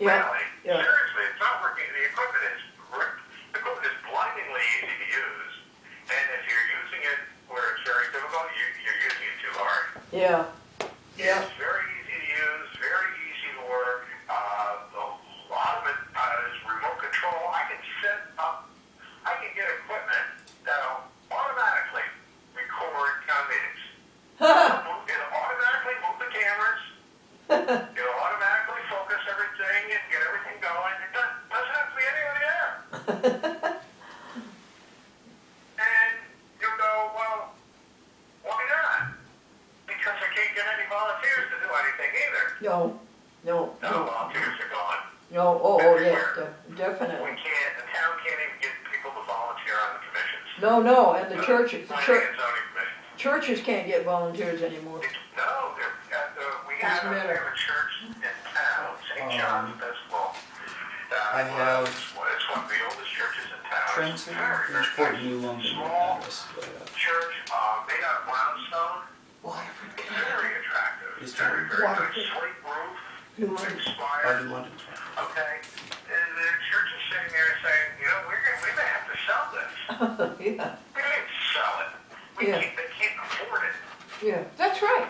Yeah. Really. Yeah. Seriously, it's not working. The equipment is blindingly easy to use. And if you're using it where it's very difficult, you're using it too hard. Yeah. Yeah. It's very easy to use, very easy to work. A lot of it is remote control. I can get equipment that'll automatically record town meetings. It'll automatically move the cameras. It'll automatically focus everything and get everything going. It doesn't have to be anywhere there. And you'll go, well, why not? Because I can't get any volunteers to do anything either. No. No volunteers are gone. No. Oh, yeah, definitely. The town can't even get people to volunteer on the commissions. No, and the Planning and zoning commissions. churches can't get volunteers anymore. No, we have a church in town, St. John's Episcopal. It's one of the oldest churches in town. Trenton, Very small church made out of brownstone. Waterford, Very attractive. It's Very good. Waterford. Slate roof. New London. Expired. London. Okay. And the church is sitting there saying, we may have to sell this. Yeah. We can't sell it. They can't afford it Yeah. That's right.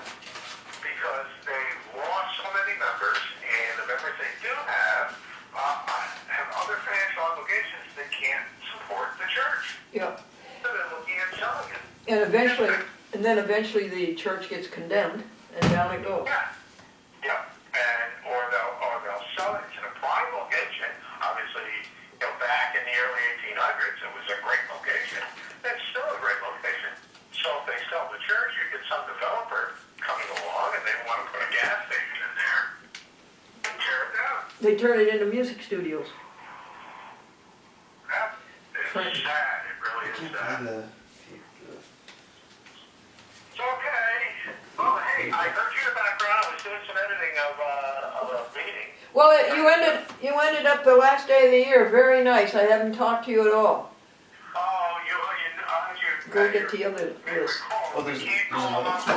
because they've lost so many members, and the members they do have other financial obligations that can't support the church. Yeah. So they're looking at selling it. And then eventually the church gets condemned, and down it goes. Yeah. Or they'll sell it. It's in a prime location. Obviously, back in the early 1800s, it was a great location. It's still a great location. So if they sell the church, you get some developer coming along, and they want to put a gas station in there. And tear it down. They turn it into music studios. Yeah. It's sad. It really is sad. It's okay. Well, hey, I heard you in the background. I was doing some editing of a meeting. Well, you ended up the last day of the year very nice. I haven't talked to you at all. Oh, Go get the other list. Oh, there's another one.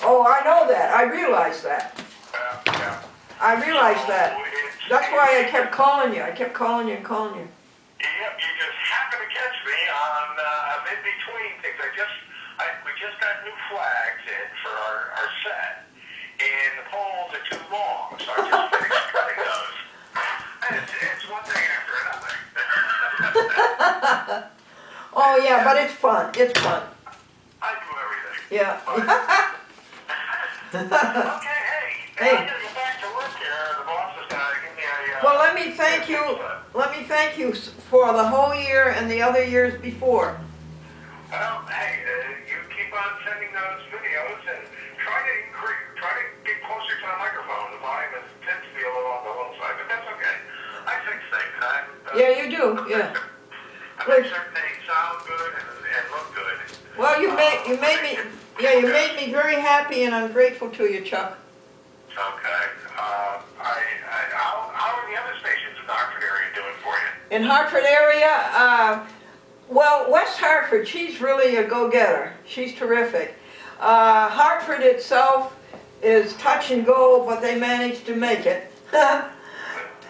Oh, I know that. I realized that. Yeah. I realized that. That's why I kept calling you. I kept calling you and calling you. Yep, you just happened to catch me on in-between things. We just got new flags in for our set, and the poles are too long, so I just finished cutting those. And it's one thing after another. Oh yeah, but it's fun. It's fun. I do everything. Yeah. Okay, hey. Hey. I'm gonna get back to work here. The boss is gonna give me a. Well, let me thank you. Let me thank you for the whole year and the other years before. Well, hey, you keep on sending those videos and try to get closer to the microphone. The volume tends to be a little on the low side, but that's okay. I fix things. Yeah, you do. Yeah. I make certain things sound good and look good. Well, you made me. Yeah, you made me very happy, and I'm grateful to you, Chuck. Okay. How are the other stations in the Hartford area doing for you? In Hartford area, well, West Hartford, she's really a go-getter. She's terrific. Hartford itself is touch and go, but they managed to make it.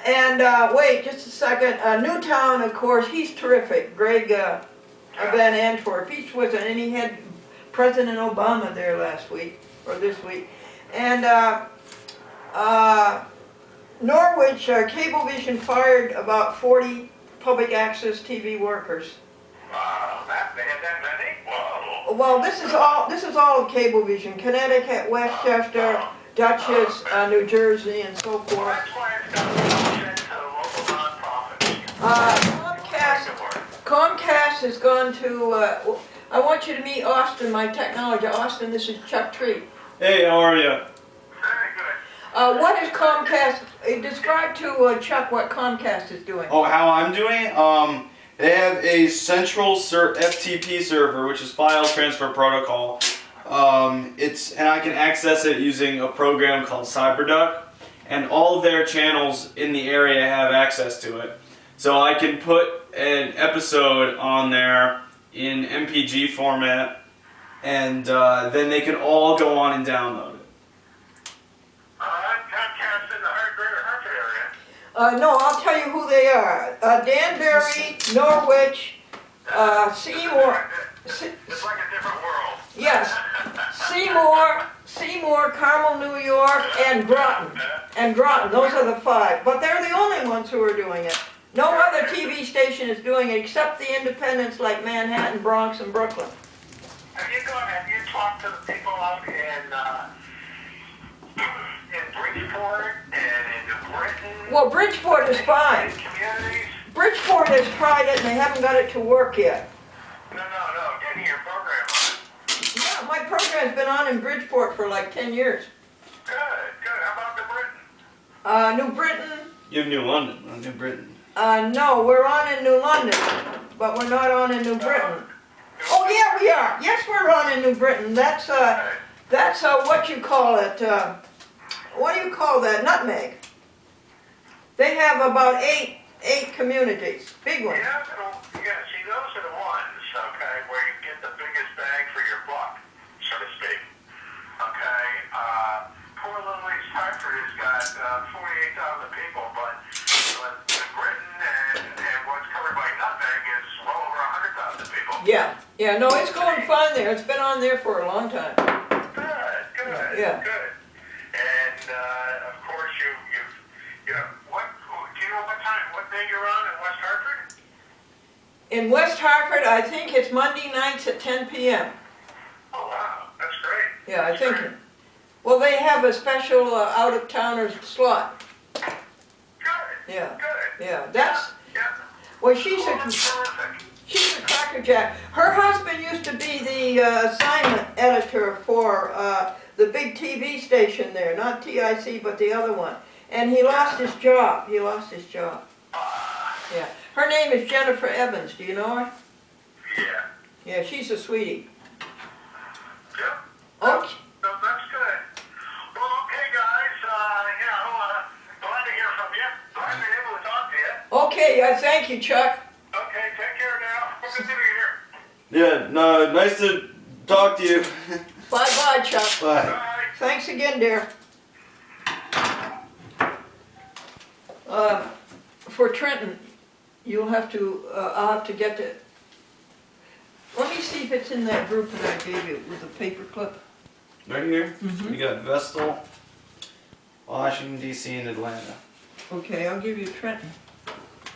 And wait, just a second. Newtown, of course, he's terrific. Greg Van Antwerp, he's with it, and he had President Obama there last week, or this week. And Norwich, Cablevision fired about 40 public access TV workers. That many? Whoa. Well, this is all of Cablevision: Connecticut, Westchester, Dutchess, New Jersey, and so Well, forth. that's why it's got to be sent to the local nonprofits. Comcast has gone to. I want you to meet Austin, my technologist. Austin, this is Chuck Tree. Hey, how are you? Very good. What is Comcast? Describe to Chuck what Comcast is doing. Oh, how I'm doing? They have a central FTP server, which is File Transfer Protocol. And I can access it using a program called CyberDuck, and all of their channels in the area have access to it. So I can put an episode on there in MPG format, and then they can all go on and download it. Comcast in the greater Hartford area. No, I'll tell you who they are. Danbury, Norwich, Seymour. It's like a different world. Yes, Seymour, Carmel, New York, and Groton. And Groton, those are the 5. But they're the only ones who are doing it. No other TV station is doing it except the independents like Manhattan, Bronx, and Brooklyn. Have you talked to the people out in Bridgeport and in New Britain? Well, Bridgeport is fine. In communities? Bridgeport has tried it and they haven't got it to work yet. No, getting your program on. Yeah, my program's been on in Bridgeport for like 10 years. Good. How about New Britain? New Britain, You have New London, not New Britain. no, we're on in New London, but we're not on in New Britain. Oh yeah, we are. Yes, we're on in New Britain. That's what you call it. What do you call that? Nutmeg. They have about eight communities, big ones. Yeah, see, those are the ones, okay, where you get the biggest bang for your buck, so to speak. Okay, poor little East Hartford has got 48,000 people, but New Britain and what's covered by Nutmeg is well over 100,000 people. Yeah, no, it's going fine there. It's been on there for a long time. Good. Yeah. Good. And of course, you know, do you know what day you're on in West Hartford? In West Hartford, I think it's Monday nights at 10 p.m. Oh wow, that's great. Yeah, I think. Well, they have a special out-of-towners slot. Good. Yeah. Good. Yeah, that's. Yeah. Well, That's terrific. she's a crackerjack. Her husband used to be the assignment editor for the big TV station there, not TIC, but the other one. And he lost his job. Yeah. Her name is Jennifer Evans. Do you know her? Yeah. Yeah, she's a sweetie. Yeah. Okay. So that's good. Well, okay, guys. Glad to hear from you. Glad to be able to talk to you. Okay, thank you, Chuck. Okay, take care now. Good to be here. Yeah, no, nice to talk to you. Bye-bye, Chuck. Bye. Bye. Thanks again, dear. For Trenton, you'll have to, I'll have to get to, let me see if it's in that group that I gave you with the paper clip. Right here, Mhm. we got Vestal, Washington, D.C., and Atlanta. Okay, I'll give you Trenton.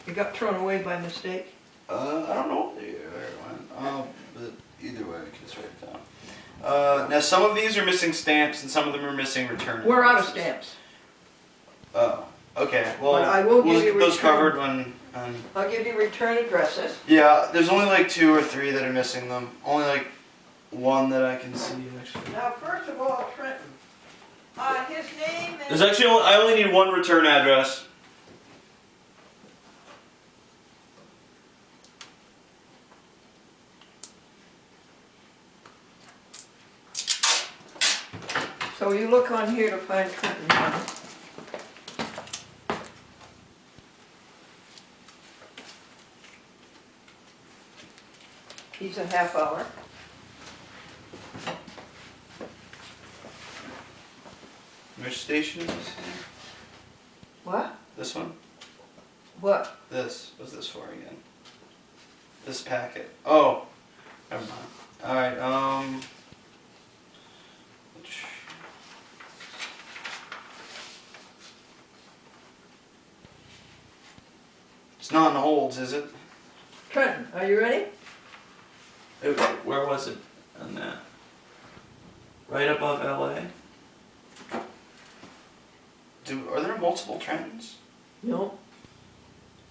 It got thrown away by mistake. I don't know where it went. But either way, we can just write it down. Now, some of these are missing stamps, and some of them are missing return. We're out of addresses. stamps. Oh, okay. Well, But I will we'll give you get those return. covered when. I'll give you return addresses. Yeah, there's only like 2 or 3 that are missing them. Only like 1 that I can see actually. Now, first of all, Trenton. His name is... There's actually I only need 1 return address. So you look on here to find Trenton. He's a half hour. Which station is this? What? This one? What? This. What's this for again? This packet. Oh. Never mind. Alright, it's not in the holds, is it? Trenton, are you ready? Where was it on that? Right above LA? Are there multiple Trentons? No.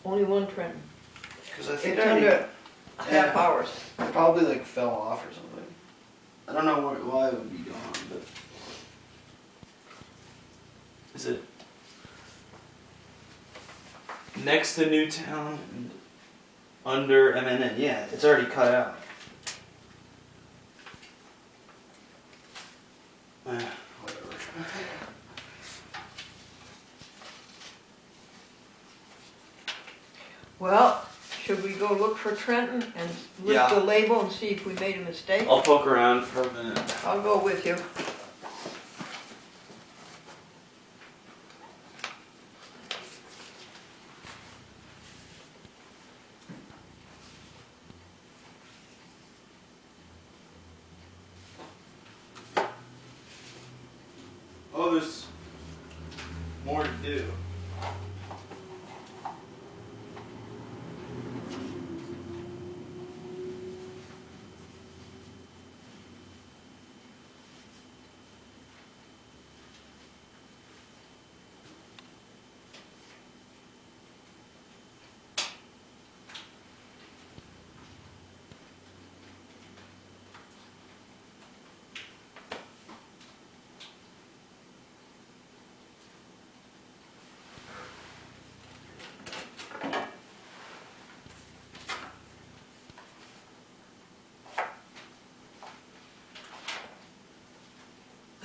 Only one Trenton. Because I think It's I already- under half hours. it probably like fell off or something. I don't know why it would be gone, but is it next to Newtown and under MNN? Yeah, it's already cut out. Whatever. Well, should we go look for Trenton and lift Yeah. the label and see if we made a mistake? I'll poke around for a minute. I'll go with you. was more to do.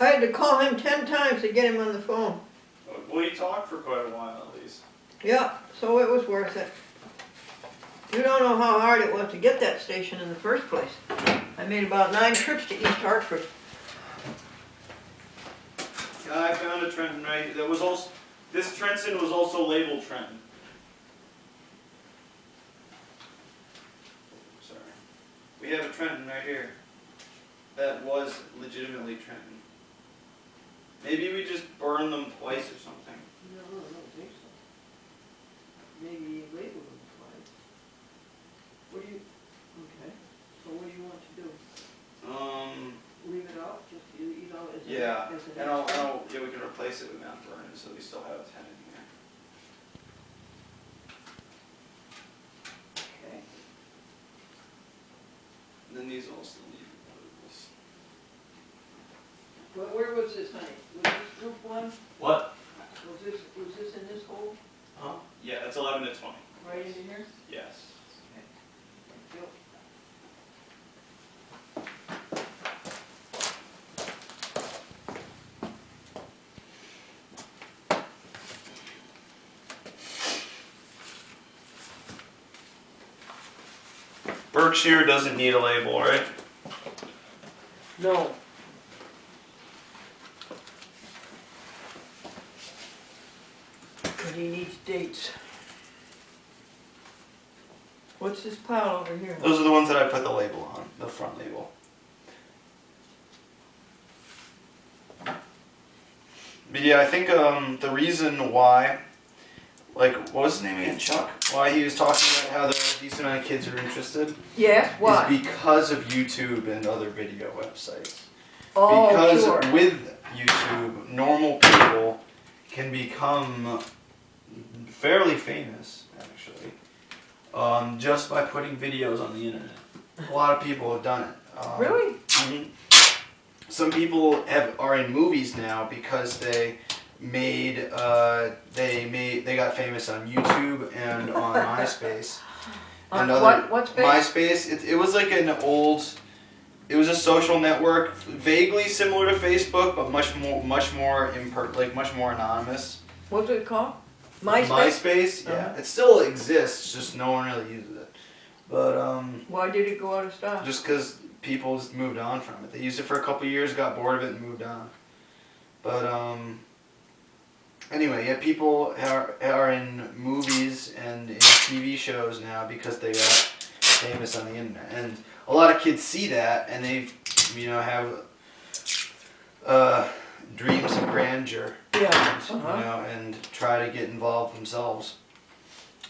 I had to call him 10 times to get him on the phone. Well, you talked for quite a while at least. Yeah, so it was worth it. You don't know how hard it was to get that station in the first place. I made about 9 trips to East Hartford. Yeah, I found a Trenton right. That was also. This Trenton was also labeled Trenton. Sorry. We have a Trenton right here. That was legitimately Trenton. Maybe we just burned them twice or something. No, I don't think so. Maybe you labeled them twice. What do you, okay, so what do you want to do? Leave it off, just, you know, as Yeah, as an and yeah, we can replace it with Mount Vernon, so we still have a 10 in here. Okay. And then these all still need labels. Well, where was this, honey? Was this group 1? What? Was this in this hole, Huh? Yeah, that's 11 to 20. right into here? Yes. Thank you. Berkshire doesn't need a label, right? No. But he needs dates. What's this pile over here? Those are the ones that I put the label on, the front label. But yeah, I think the reason why, like, what was his name again, Chuck? Why he was talking about how there are a decent amount of kids are interested Yes, why? is because of YouTube and other video websites. Oh, Because sure. with YouTube, normal people can become fairly famous, actually, just by putting videos on the internet. A lot of people have done it. Really? Mhm. Some people are in movies now because they got famous on YouTube and on MySpace. On And what space? MySpace. It was like an old. It was a social network, vaguely similar to Facebook, but much more much more anonymous. What's it called? MySpace? MySpace, yeah, Uh-huh. it still exists, just no one really uses it. But Why did it go out of style? just because people just moved on from it, they used it for a couple years, got bored of it, and moved on. But anyway, yeah, people are in movies and in TV shows now because they got famous on the internet, and a lot of kids see that and they, have dreams of grandeur. Yeah. And, and try to get involved themselves.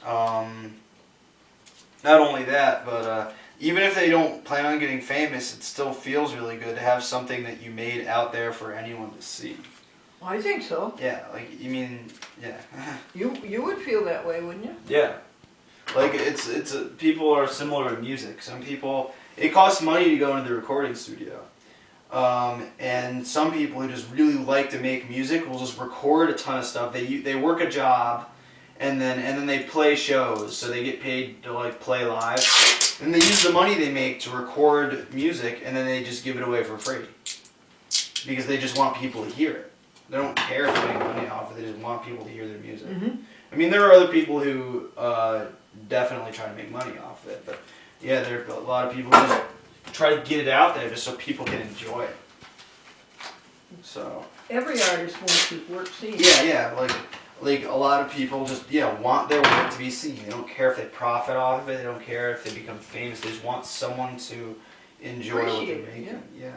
Not only that, but even if they don't plan on getting famous, it still feels really good to have something that you made out there for anyone to see. I think so. Yeah, like, yeah. You would feel that way, wouldn't you? Yeah. Like, people are similar to music. Some people, it costs money to go into the recording studio. And some people who just really like to make music will just record a ton of stuff. They work a job, and then they play shows, so they get paid to like play live. And they use the money they make to record music, and then they just give it away for free because they just want people to hear it. They don't care if they make money off it. They just want people to hear their music. Mm-hmm. I mean, there are other people who definitely try to make money off it, but yeah, there are a lot of people who just try to get it out there just so people can enjoy it. So. Every artist wants his work seen. Yeah, like a lot of people just want their work to be seen. They don't care if they profit off of it. They don't care if they become famous. They just want someone to enjoy what they're Appreciate it, making. Yeah.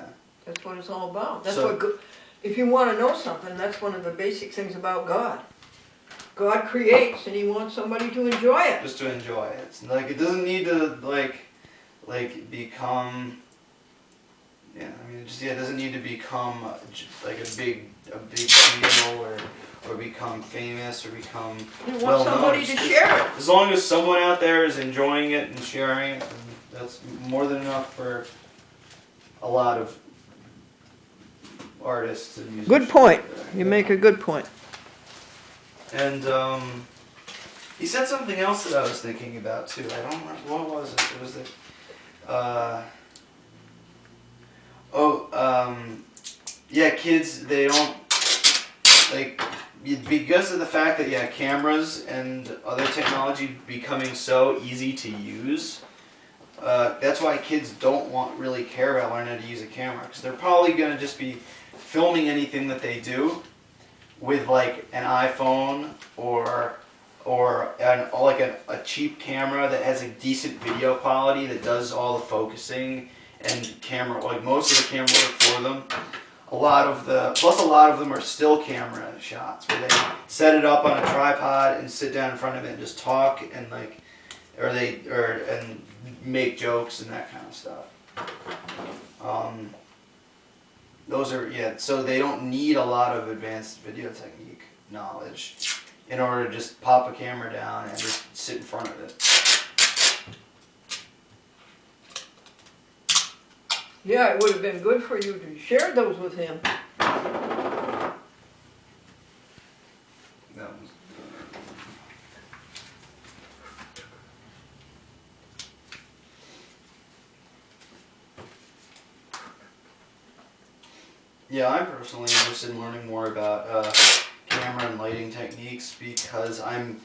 That's what it's all about. That's So- what If you want to know something, that's one of the basic things about God. God creates and he wants somebody to enjoy it. Just to enjoy it. It's like it doesn't need to become. Yeah, I mean, it doesn't need to become like a big deal or become famous or become You want well somebody known. to share it. As long as someone out there is enjoying it and sharing it, then that's more than enough for a lot of artists and musicians. Good point. You make a good point. And he said something else that I was thinking about too. I don't remember what was it. It was the yeah, kids, they don't like because of the fact that cameras and other technology becoming so easy to use. That's why kids don't really care about learning how to use a camera, because they're probably gonna just be filming anything that they do with like an iPhone or a cheap camera that has a decent video quality that does all the focusing and camera, like most of the camera work for them. A lot of them are still camera shots where they set it up on a tripod and sit down in front of it and just talk and and make jokes and that kind of stuff. Those are so they don't need a lot of advanced video technique knowledge in order to just pop a camera down and just sit in front of it. Yeah, it would have been good for you to share those with him. That was, yeah, I'm personally interested in learning more about camera and lighting techniques because I'm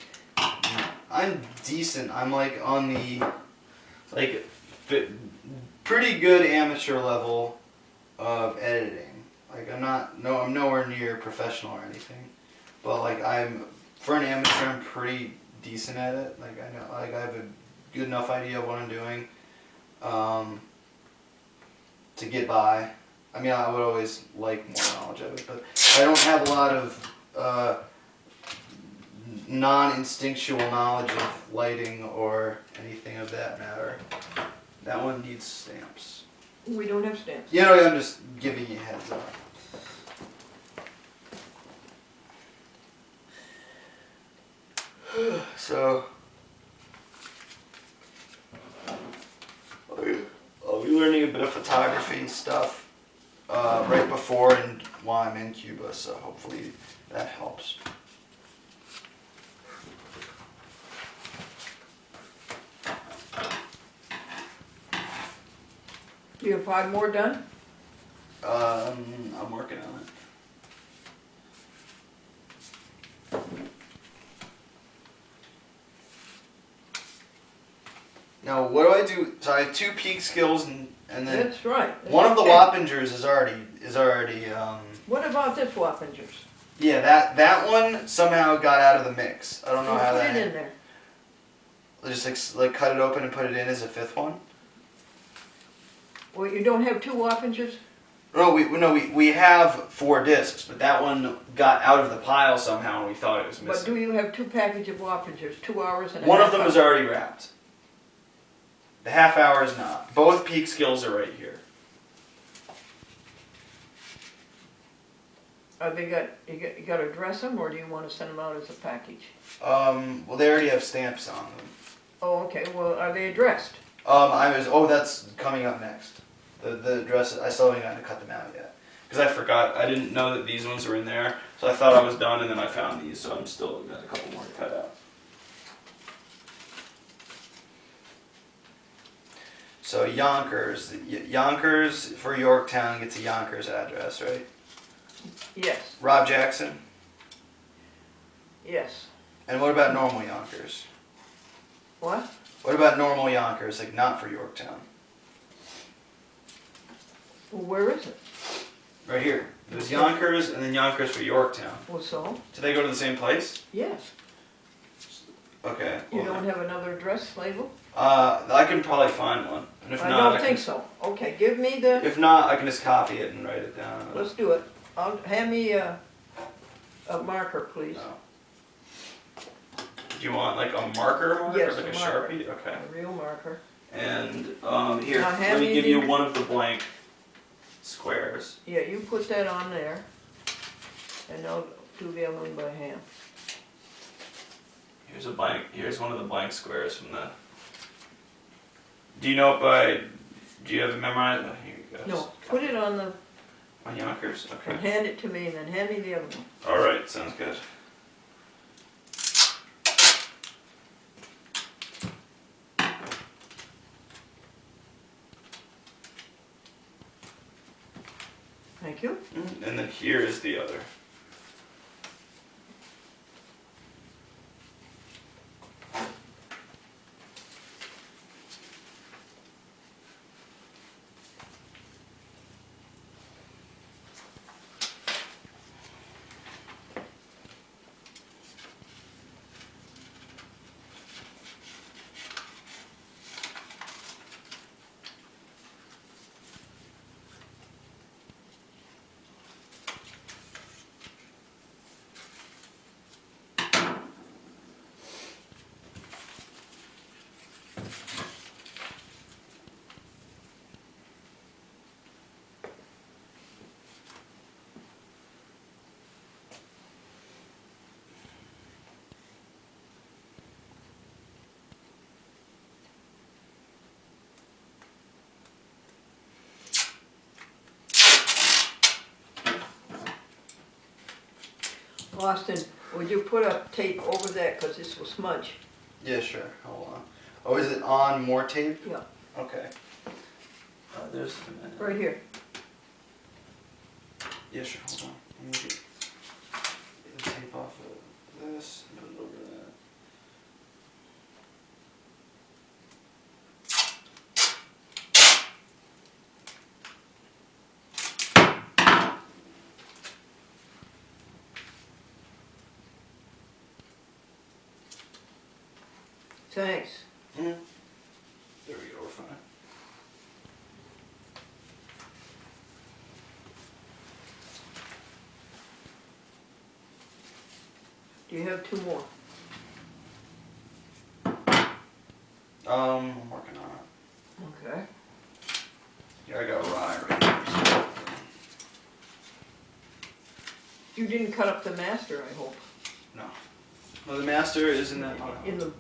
decent. I'm like on the pretty good amateur level of editing. Like I'm nowhere near professional or anything, but like for an amateur, I'm pretty decent at it. Like I know, like I have a good enough idea of what I'm doing to get by. I mean, I would always like more knowledge of it, but I don't have a lot of non-instinctual knowledge of lighting or anything of that matter. That one needs stamps. We don't have stamps. You know, I'm just giving you a heads up. So, I'll be learning a bit of photography stuff right before and while I'm in Cuba, so hopefully that helps. Do you have 5 more done? I'm working on it. Now, what do I do? So I have 2 peak skills, and then That's right. one of the Okay. Wappingers is already. What about this Wappingers? Yeah, that one somehow got out of the mix. I don't know how Put that. it in there. Just like cut it open and put it in as a 5th one. Well, you don't have 2 Wappingers? No, we have 4 discs, but that one got out of the pile somehow, and we thought it was But missing. do you have 2 packages of Wappingers, 2 hours and a One half of them hour? is already wrapped. The half hour is not. Both peak skills are right here. You got to address them, or do you want to send them out as a package? Well, they already have stamps on them. Oh, okay. Well, are they addressed? That's coming up next. The address, I still haven't gotten to cut them out yet. Because I forgot, I didn't know that these ones were in there, so I thought I was done, and then I found these, so I'm still got a couple more to cut out. So Yonkers for Yorktown gets a Yonkers address, right? Yes. Rob Jackson? Yes. And what about normal Yonkers? What? What about normal Yonkers, like not for Yorktown? Well, where is it? Right here. There's Yonkers and then Yonkers for Yorktown. Well, so? Do they go to the same place? Yes. Okay. You don't have another address label? I can probably find one. And if I not, don't think so. Okay, give me the. If not, I can just copy it and write it down. Let's do it. Hand me a marker, please. Oh. Do you want like a marker marker, Yes, like a a marker. Sharpie? Okay. A real marker. And here, Now hand let me me give the- you one of the blank squares. Yeah, you put that on there. And I'll do the other one by hand. Here's a blank. Here's one of the blank squares from the. Do you know it by? Do you have it memorized? Oh, here you go. No, put it on the, On Yonkers. and Okay. hand it to me, and then hand me the other one. All right. Sounds good. Thank you. And then here is the other. Austin, would you put a tape over that, because this will smudge? Yeah, sure. Hold on. Oh, is it on more tape? Yeah, Okay. There's. right here. Yeah, sure. Hold on. Let me get the tape off of this and put it over that. Thanks. Mm-hmm. There we go. We're fine. Do you have two more? I'm working on it. Okay. Yeah, I got rye right here. You didn't cut up the master, I hope. No. Well, the master is in that pile. In the,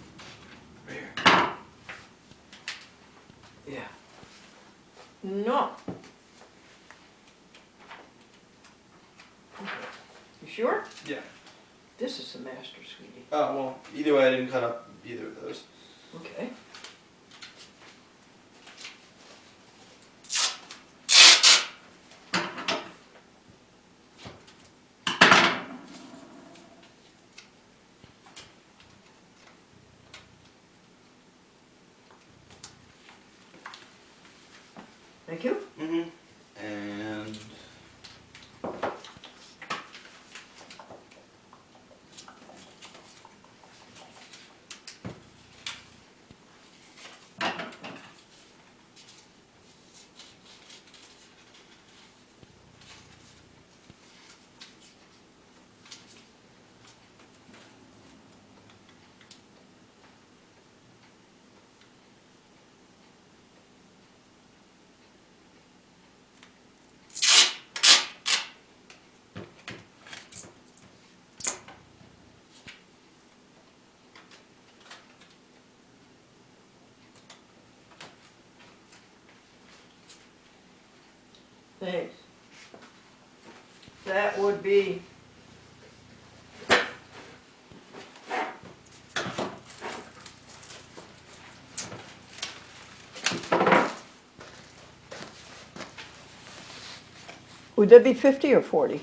Right here. yeah. No. Okay. You sure? Yeah. This is the master, sweetie. Oh, well, either way, I didn't cut up either of those. Okay. Thank you. Mm-hmm. And Thanks. That would be. Would that be 50 or 40?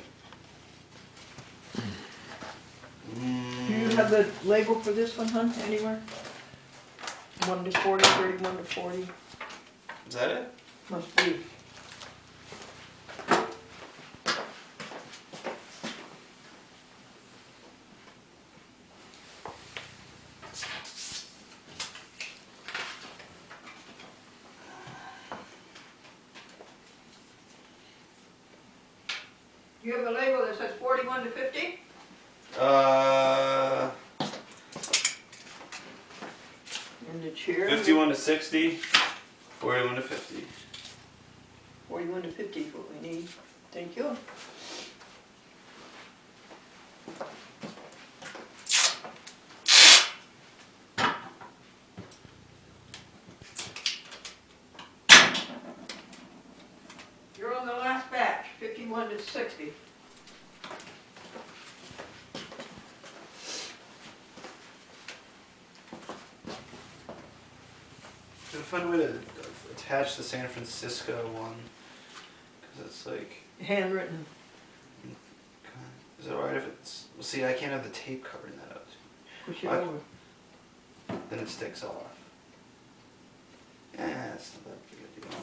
Do you have the label for this one, hon, anywhere? 1 to 40, 31 to 40, is that it? must be. You have a label that says 41 to 50? In the chair. 51 to 60, 41 to 50. 41 to 50 is what we need. Thank you. You're on the last batch, 51 to 60. Gotta find a way to attach the San Francisco one, because it's like, Handwritten. is it alright if it's, well, see, I can't have the tape covering that up. Push it What? over. Then it sticks off. Yeah, it's not that big a deal.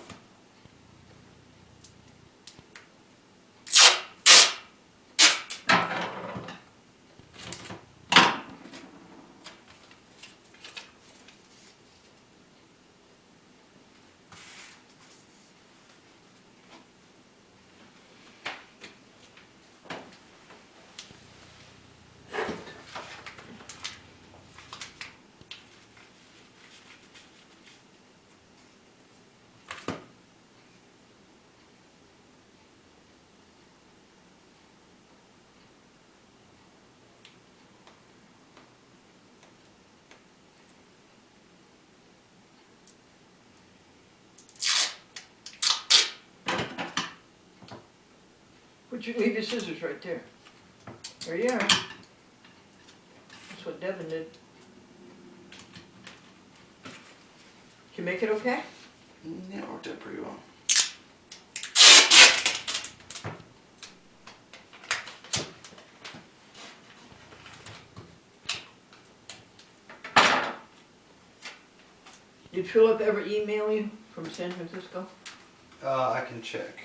Leave your scissors right there. There you are. That's what Devin did. Did you make it okay? Yeah, it worked out pretty well. Did Philip ever email you from San Francisco? I can check.